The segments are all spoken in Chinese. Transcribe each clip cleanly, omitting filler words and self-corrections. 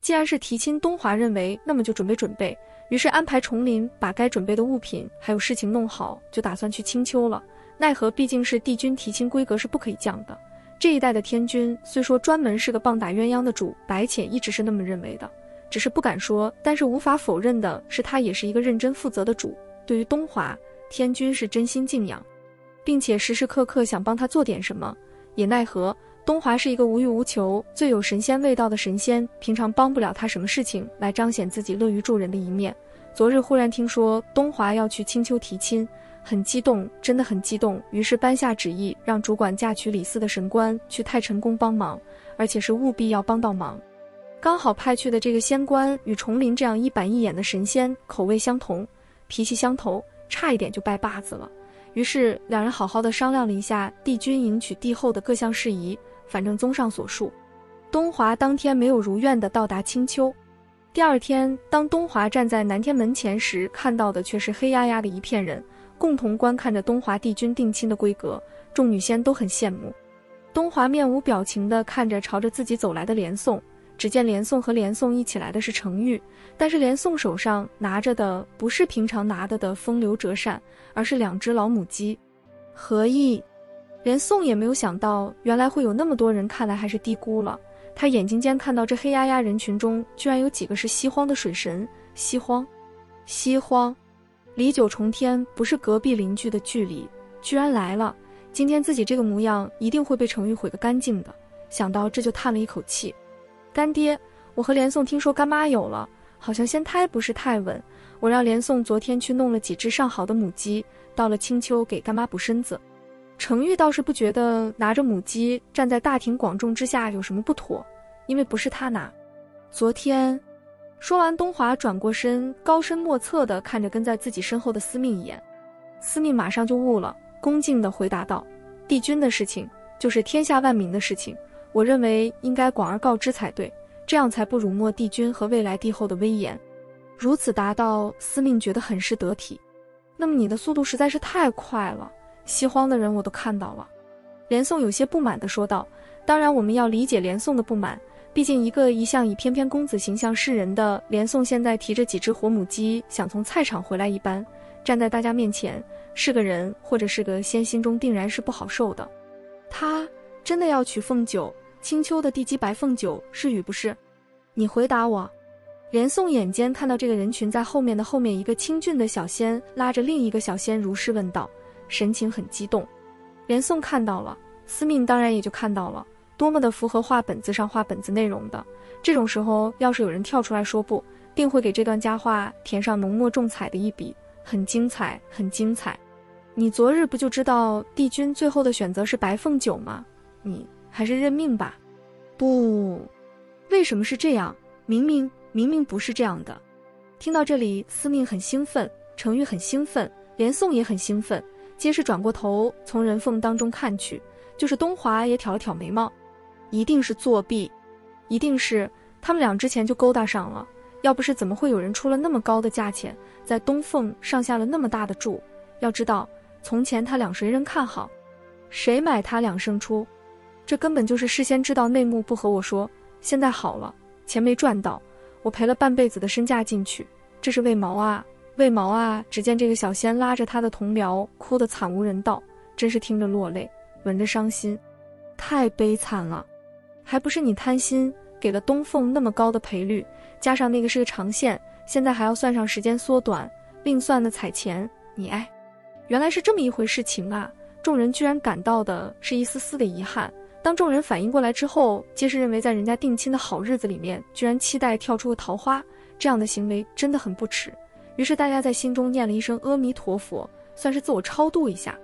既然是提亲，东华认为那么就准备，于是安排崇林把该准备的物品还有事情弄好，就打算去青丘了。奈何毕竟是帝君提亲，规格是不可以降的。这一代的天君虽说专门是个棒打鸳鸯的主，白浅一直是那么认为的，只是不敢说，但是无法否认的是他也是一个认真负责的主。对于东华，天君是真心敬仰，并且时时刻刻想帮他做点什么，也奈何东华是一个无欲无求、最有神仙味道的神仙，平常帮不了他什么事情，来彰显自己乐于助人的一面。昨日忽然听说东华要去青丘提亲，很激动，真的很激动，于是颁下旨意，让主管嫁娶李斯的神官去太晨宫帮忙，而且是务必要帮到忙。刚好派去的这个仙官与崇林这样一板一眼的神仙口味相同，脾气相投，差一点就拜把子了。于是两人好好的商量了一下帝君迎娶帝后的各项事宜，反正综上所述，东华当天没有如愿的到达青丘。第二天，当东华站在南天门前时，看到的却是黑压压的一片人，共同观看着东华帝君定亲的规格，众女仙都很羡慕。东华面无表情地看着朝着自己走来的连宋，只见连宋和连宋一起来的是程昱，但是连宋手上拿着的不是平常拿的风流折扇，而是2只老母鸡。何意？连宋也没有想到，原来会有那么多人，看来还是低估了。他眼睛间看到这黑压压人群中，居然有几个是西荒的水神。西荒，离九重天不是隔壁邻居的距离，居然来了。今天自己这个模样，一定会被程昱毁个干净的。想到这就叹了一口气。干爹，我和连宋听说干妈有了，好像先胎不是太稳，我让连宋昨天去弄了几只上好的母鸡，到了青丘给干妈补身子。程昱倒是不觉得拿着母鸡站在大庭广众之下有什么不妥，因为不是他拿。昨天说完，东华转过身，高深莫测地看着跟在自己身后的司命一眼。司命马上就悟了，恭敬地回答道：帝君的事情就是天下万民的事情，我认为应该广而告之才对，这样才不辱没帝君和未来帝后的威严。如此答道，司命觉得很是得体。那么你的速度实在是太快了，西荒的人我都看到了。连宋有些不满地说道。当然我们要理解连宋的不满，毕竟一向以翩翩公子形象示人的连宋，现在提着几只活母鸡想从菜场回来一般，站在大家面前，是个人或者是个仙，心中定然是不好受的。他真的要娶凤九，青丘的地基白凤九是与不是？你回答我。连宋眼尖看到这个人群在后面一个清俊的小仙拉着另一个小仙如是问道，神情很激动。连宋看到了，司命当然也就看到了，多么的符合画本子上画本子内容的。这种时候要是有人跳出来说不，定会给这段佳话填上浓墨重彩的一笔，很精彩，很精彩。你昨日不就知道帝君最后的选择是白凤九吗？你还是认命吧。不，为什么是这样？明明不是这样的。听到这里，司命很兴奋，程昱很兴奋，连宋也很兴奋，皆是转过头从人缝当中看去，就是东华也挑了挑眉毛。一定是作弊，一定是他们俩之前就勾搭上了，要不是怎么会有人出了那么高的价钱，在东凤上下了那么大的注。要知道从前他俩谁人看好，谁买他俩胜出，这根本就是事先知道内幕不和我说。现在好了，钱没赚到，我赔了半辈子的身价进去，这是为毛啊，为毛啊。只见这个小仙拉着他的同僚哭得惨无人道，真是听着落泪，闻着伤心，太悲惨了。还不是你贪心，给了东凤那么高的赔率，加上那个是个长线，现在还要算上时间缩短，另算的彩钱，你哎，原来是这么一回事情啊。众人居然感到的是一丝丝的遗憾。当众人反应过来之后，皆是认为在人家定亲的好日子里面，居然期待跳出个桃花，这样的行为真的很不耻。于是大家在心中念了一声阿弥陀佛，算是自我超度一下。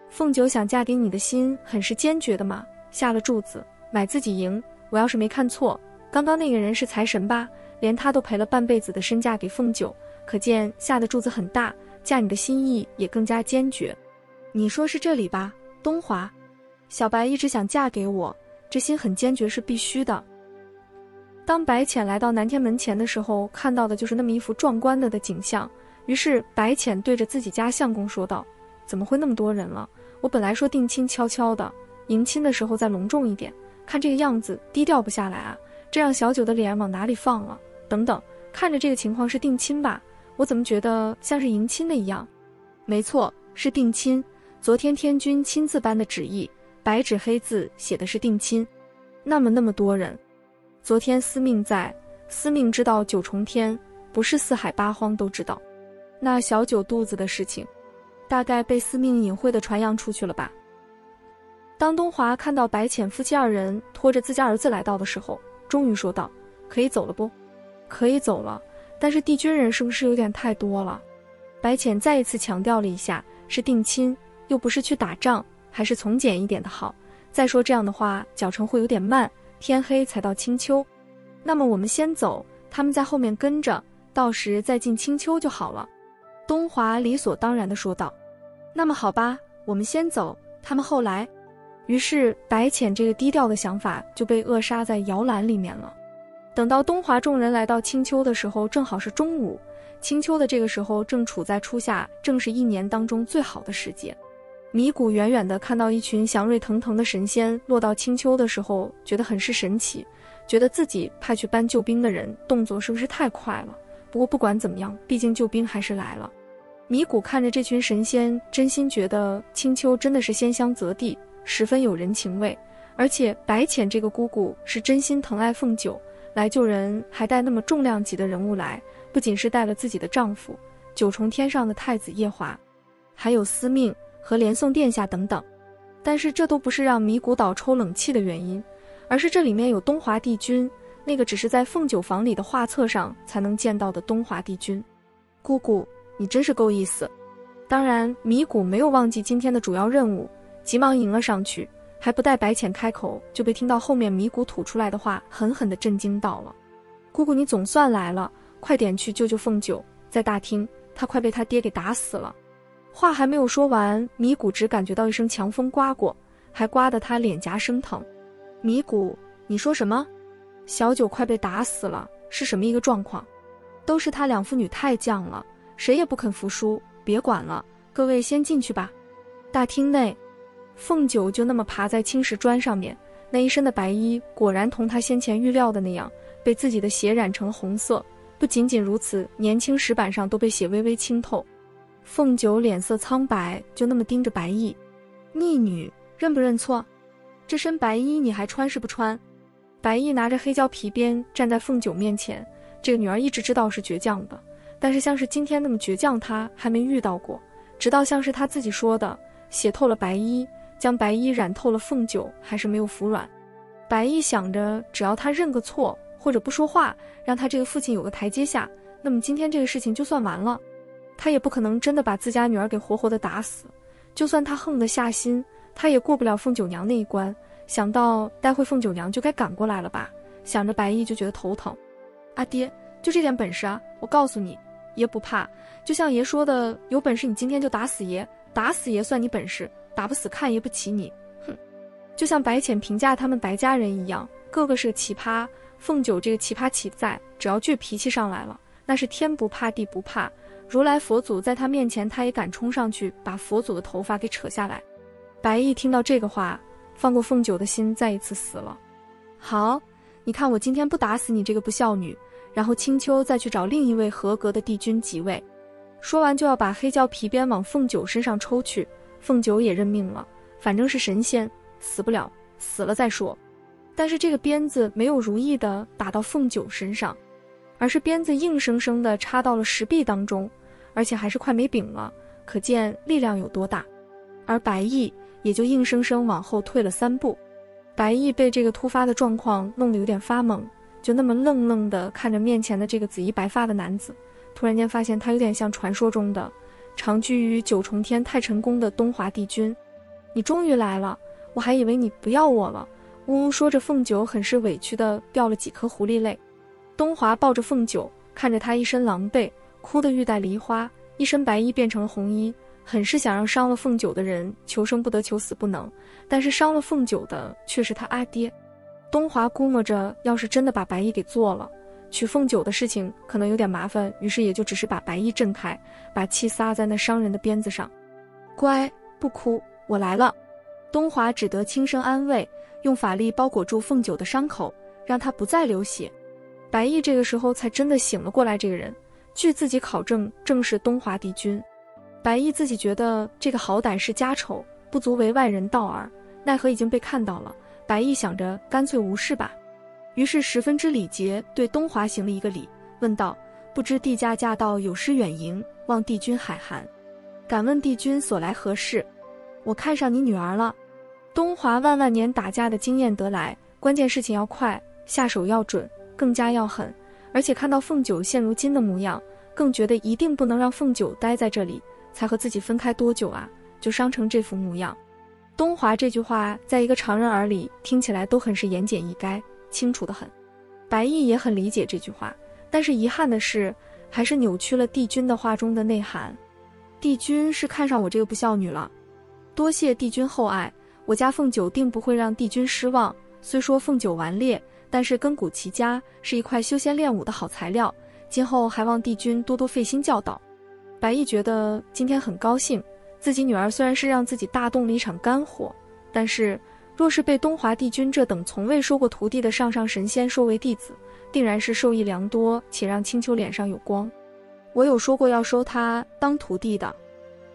凤九想嫁给你的心很是坚决的嘛，下了注子买自己赢。我要是没看错，刚刚那个人是财神吧，连他都赔了半辈子的身价给凤九，可见下的注子很大，嫁你的心意也更加坚决。你说是这里吧，东华？小白一直想嫁给我，这心很坚决是必须的。当白浅来到南天门前的时候，看到的就是那么一幅壮观的景象。于是白浅对着自己家相公说道，怎么会那么多人了？我本来说定亲悄悄的，迎亲的时候再隆重一点，看这个样子低调不下来啊，这让小九的脸往哪里放了？等等，看着这个情况是定亲吧？我怎么觉得像是迎亲的一样？没错，是定亲。昨天天君亲自颁的旨意，白纸黑字写的是定亲。那么多人，昨天司命在，司命知道九重天，不是四海八荒都知道。那小九肚子的事情，大概被司命隐晦地传扬出去了吧。当东华看到白浅夫妻二人拖着自家儿子来到的时候，终于说道：“可以走了不？”“可以走了，但是帝君人是不是有点太多了？”白浅再一次强调了一下，是定亲，又不是去打仗，还是从简一点的好。再说这样的话，脚程会有点慢，天黑才到青丘。那么我们先走，他们在后面跟着，到时再进青丘就好了。东华理所当然地说道：“那么好吧，我们先走，他们后来。”于是白浅这个低调的想法就被扼杀在摇篮里面了。等到东华众人来到青丘的时候，正好是中午。青丘的这个时候正处在初夏，正是一年当中最好的时节。米谷远远地看到一群祥瑞腾腾的神仙落到青丘的时候，觉得很是神奇，觉得自己派去搬救兵的人动作是不是太快了？不过不管怎么样，毕竟救兵还是来了。米谷看着这群神仙，真心觉得青丘真的是仙乡泽地，十分有人情味。而且白浅这个姑姑是真心疼爱凤九，来救人还带那么重量级的人物来，不仅是带了自己的丈夫九重天上的太子夜华，还有司命和连宋殿下等等。但是这都不是让米谷岛抽冷气的原因，而是这里面有东华帝君，那个只是在凤九房里的画册上才能见到的东华帝君。姑姑，你真是够意思。当然米谷没有忘记今天的主要任务，急忙迎了上去，还不待白浅开口，就被听到后面米谷吐出来的话狠狠地震惊到了。姑姑，你总算来了，快点去救救凤九，在大厅她快被她爹给打死了。话还没有说完，米谷只感觉到一声强风刮过，还刮得她脸颊生疼。米谷，你说什么？小九快被打死了，是什么一个状况？都是他两父女太犟了，谁也不肯服输，别管了，各位先进去吧。大厅内，凤九就那么爬在青石砖上面，那一身的白衣果然同他先前预料的那样，被自己的血染成了红色。不仅仅如此，年轻石板上都被血微微浸透。凤九脸色苍白，就那么盯着白衣。逆女，认不认错？这身白衣你还穿是不穿？白衣拿着黑胶皮鞭站在凤九面前，这个女儿一直知道是倔强的，但是像是今天那么倔强她还没遇到过。直到像是她自己说的，血透了白衣，将白衣染透了，凤九还是没有服软。白衣想着只要她认个错或者不说话，让她这个父亲有个台阶下，那么今天这个事情就算完了。他也不可能真的把自家女儿给活活的打死，就算他横得下心，他也过不了凤九娘那一关。想到待会凤九娘就该赶过来了吧，想着白衣就觉得头疼。阿爹，就这点本事啊，我告诉你，爷不怕，就像爷说的，有本事你今天就打死爷，打死爷算你本事，打不死看爷不起你。哼，就像白浅评价他们白家人一样，个个是个奇葩。凤九这个奇葩起在，只要倔脾气上来了，那是天不怕地不怕，如来佛祖在他面前，他也敢冲上去把佛祖的头发给扯下来。白衣听到这个话，放过凤九的心再一次死了。好，你看我今天不打死你这个不孝女，然后青丘再去找另一位合格的帝君即位。说完就要把黑胶皮鞭往凤九身上抽去。凤九也认命了，反正是神仙，死不了，死了再说。但是这个鞭子没有如意的打到凤九身上，而是鞭子硬生生地插到了石壁当中，而且还是快没柄了，可见力量有多大。而白毅也就硬生生往后退了3步。白毅被这个突发的状况弄得有点发懵，就那么愣愣地看着面前的这个紫衣白发的男子，突然间发现他有点像传说中的常居于九重天太晨宫的东华帝君。你终于来了，我还以为你不要我了。呜呜说着，凤九很是委屈地掉了几颗狐狸泪。东华抱着凤九，看着她一身狼狈，哭得欲带梨花，一身白衣变成了红衣，很是想让伤了凤九的人求生不得求死不能，但是伤了凤九的却是他阿爹。东华估摸着要是真的把白衣给做了，娶凤九的事情可能有点麻烦，于是也就只是把白衣震开，把气撒在那伤人的鞭子上。乖，不哭，我来了。东华只得轻声安慰，用法力包裹住凤九的伤口，让他不再流血。白毅这个时候才真的醒了过来，这个人据自己考证正是东华帝君。白毅自己觉得这个好歹是家丑，不足为外人道耳，奈何已经被看到了，白毅想着干脆无视吧，于是十分之礼节对东华行了一个礼，问道：不知帝驾驾到有失远迎，望帝君海涵，敢问帝君所来何事？我看上你女儿了。东华万年打架的经验得来，关键事情要快，下手要准，更加要狠，而且看到凤九现如今的模样，更觉得一定不能让凤九待在这里，才和自己分开多久啊，就伤成这副模样。东华这句话在一个常人耳里听起来都很是言简意赅，清楚得很。白毅也很理解这句话，但是遗憾的是，还是扭曲了帝君的话中的内涵。帝君是看上我这个不孝女了，多谢帝君厚爱，我家凤九定不会让帝君失望。虽说凤九顽劣，但是根骨齐家，是一块修仙练武的好材料，今后还望帝君多多费心教导。白毅觉得今天很高兴，自己女儿虽然是让自己大动了一场干活，但是若是被东华帝君这等从未收过徒弟的上上神仙收为弟子，定然是受益良多，且让青丘脸上有光。我有说过要收她当徒弟的。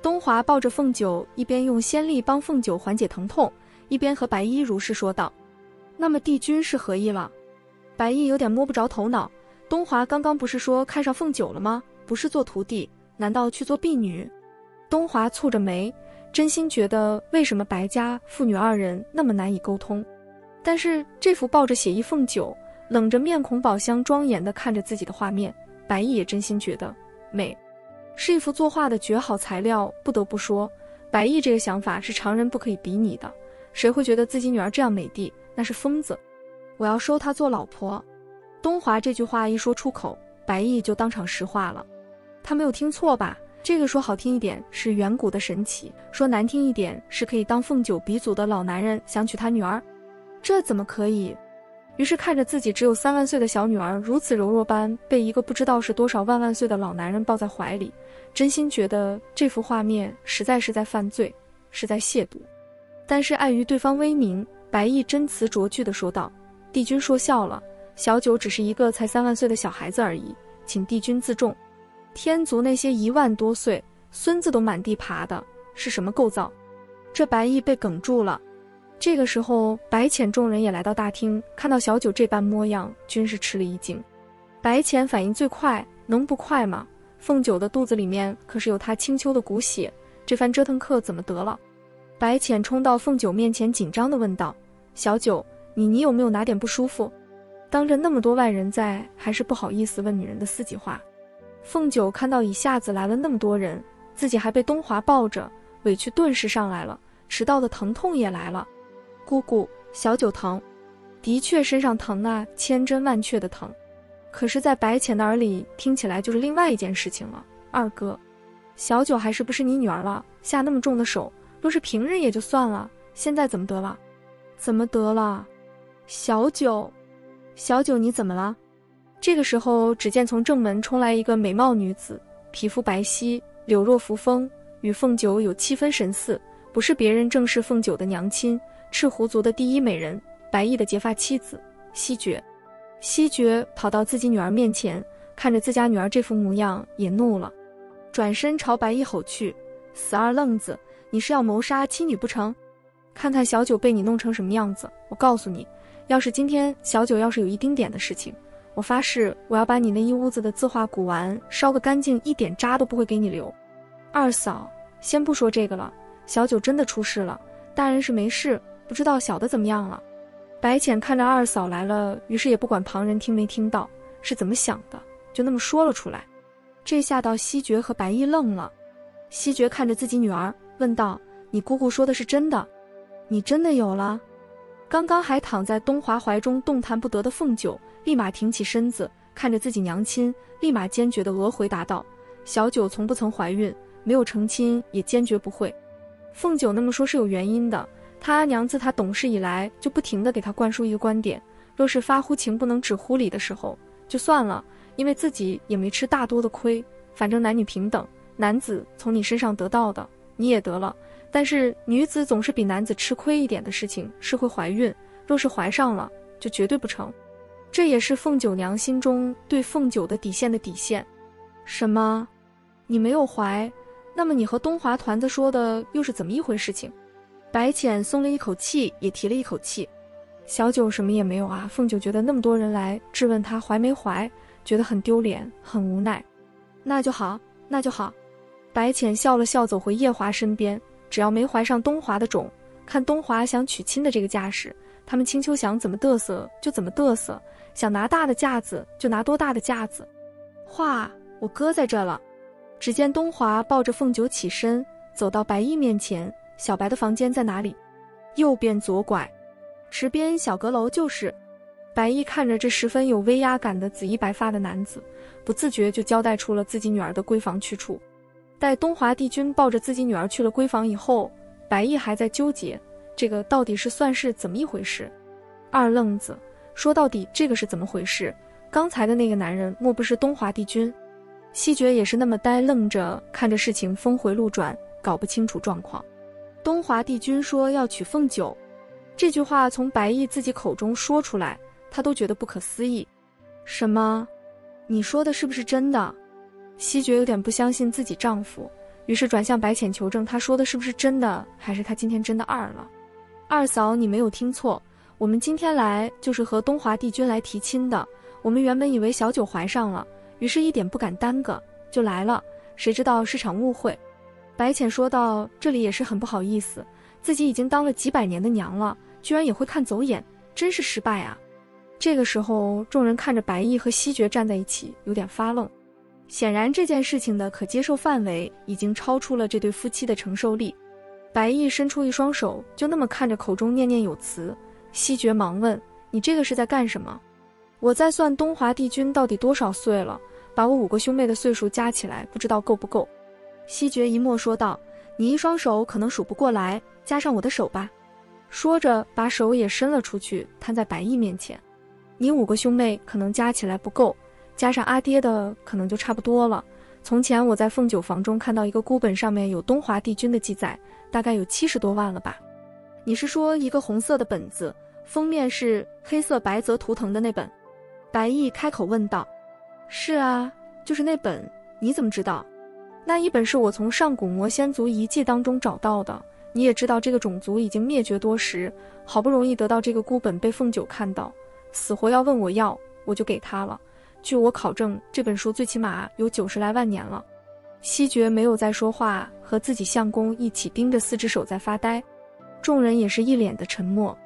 东华抱着凤九，一边用仙力帮凤九缓解疼痛，一边和白衣如是说道。那么帝君是何意了？白衣有点摸不着头脑。东华刚刚不是说看上凤九了吗？不是做徒弟，难道去做婢女？东华蹙着眉，真心觉得为什么白家父女二人那么难以沟通。但是这幅抱着血衣凤九，冷着面孔宝相庄严地看着自己的画面，白毅也真心觉得美，是一幅作画的绝好材料。不得不说，白毅这个想法是常人不可以比拟的，谁会觉得自己女儿这样美丽，那是疯子。我要收她做老婆。东华这句话一说出口，白毅就当场石化了。他没有听错吧？这个说好听一点是远古的神奇，说难听一点是可以当凤九鼻祖的老男人想娶她女儿，这怎么可以？于是看着自己只有3万岁的小女儿如此柔弱般被一个不知道是多少万岁的老男人抱在怀里，真心觉得这幅画面实在是在犯罪，是在亵渎。但是碍于对方威名，白毅真词拙句地说道：帝君说笑了，小九只是一个才3万岁的小孩子而已，请帝君自重。天族那些1万多岁孙子都满地爬的是什么构造？这白毅被哽住了。这个时候白浅众人也来到大厅，看到小九这般模样，均是吃了一惊。白浅反应最快，能不快吗？凤九的肚子里面可是有他青丘的骨血，这番折腾课怎么得了？白浅冲到凤九面前，紧张地问道：小九，你有没有哪点不舒服？当着那么多外人在，还是不好意思问女人的私己话。凤九看到一下子来了那么多人，自己还被东华抱着，委屈顿时上来了，迟到的疼痛也来了。姑姑，小九疼。的确身上疼啊，千真万确的疼。可是在白浅的耳里听起来就是另外一件事情了。二哥，小九还是不是你女儿了？下那么重的手，若是平日也就算了，现在怎么得了？怎么得了？小九，小九你怎么了？这个时候只见从正门冲来一个美貌女子，皮肤白皙，柳若扶风，与凤九有7分神似，不是别人正是凤九的娘亲，赤狐族的第一美人，白毅的结发妻子西决。西决跑到自己女儿面前，看着自家女儿这副模样也怒了，转身朝白毅吼去：死二愣子，你是要谋杀妻女不成？看看小九被你弄成什么样子，我告诉你，要是今天小九要是有一丁点的事情，我发誓我要把你那一屋子的字画古玩烧个干净，一点渣都不会给你留。二嫂，先不说这个了，小九真的出事了，大人是没事，不知道小的怎么样了。白浅看着二嫂来了，于是也不管旁人听没听到，是怎么想的，就那么说了出来。这吓到西决和白毅愣了。西决看着自己女儿问道：你姑姑说的是真的？你真的有了？刚刚还躺在东华怀中动弹不得的凤九立马挺起身子，看着自己娘亲，立马坚决地回答道：小九从不曾怀孕，没有成亲，也坚决不会。凤九那么说是有原因的，他娘自他懂事以来就不停地给他灌输一个观点，若是发乎情不能止乎礼的时候就算了，因为自己也没吃大多的亏，反正男女平等，男子从你身上得到的你也得了，但是女子总是比男子吃亏一点的事情是会怀孕，若是怀上了就绝对不成。这也是凤九娘心中对凤九的底线的底线。什么？你没有怀？那么你和东华团子说的又是怎么一回事情？白浅松了一口气，也提了一口气。小九什么也没有啊。凤九觉得那么多人来质问她怀没怀，觉得很丢脸，很无奈。那就好，那就好。白浅笑了笑，走回叶华身边。只要没怀上东华的种，看东华想娶亲的这个架势，他们青丘想怎么嘚瑟就怎么嘚瑟，想拿大的架子就拿多大的架子。话我搁在这了。只见东华抱着凤九起身，走到白衣面前。小白的房间在哪里？右边左拐，池边小阁楼就是。白衣看着这十分有威压感的紫衣白发的男子，不自觉就交代出了自己女儿的闺房去处。待东华帝君抱着自己女儿去了闺房以后，白衣还在纠结，这个到底是算是怎么一回事？二愣子，说到底这个是怎么回事？刚才的那个男人莫不是东华帝君？西决也是那么呆愣着看着事情峰回路转，搞不清楚状况。东华帝君说要娶凤九，这句话从白衣自己口中说出来，他都觉得不可思议。什么？你说的是不是真的？西决有点不相信自己丈夫，于是转向白浅求证，他说的是不是真的，还是他今天真的二了？二嫂，你没有听错，我们今天来就是和东华帝君来提亲的。我们原本以为小九怀上了，于是一点不敢耽搁，就来了，谁知道是场误会。白浅说道，这里也是很不好意思，自己已经当了几百年的娘了，居然也会看走眼，真是失败啊。这个时候众人看着白衣和西决站在一起，有点发愣。显然这件事情的可接受范围已经超出了这对夫妻的承受力。白衣伸出一双手，就那么看着口中念念有词。西决忙问，你这个是在干什么？我在算东华帝君到底多少岁了，把我5个兄妹的岁数加起来，不知道够不够。西决一默说道，你一双手可能数不过来，加上我的手吧。说着把手也伸了出去，摊在白衣面前。你5个兄妹可能加起来不够，加上阿爹的可能就差不多了。从前我在凤九房中看到一个孤本，上面有东华帝君的记载，大概有70多万了吧。你是说一个红色的本子，封面是黑色白泽图腾的那本？白衣开口问道。是啊，就是那本，你怎么知道？那一本是我从上古魔仙族遗迹当中找到的。你也知道这个种族已经灭绝多时，好不容易得到这个孤本，被凤九看到，死活要问我要，我就给他了。据我考证，这本书最起码有90来万年了。西决没有再说话，和自己相公一起盯着4只手在发呆。众人也是一脸的沉默。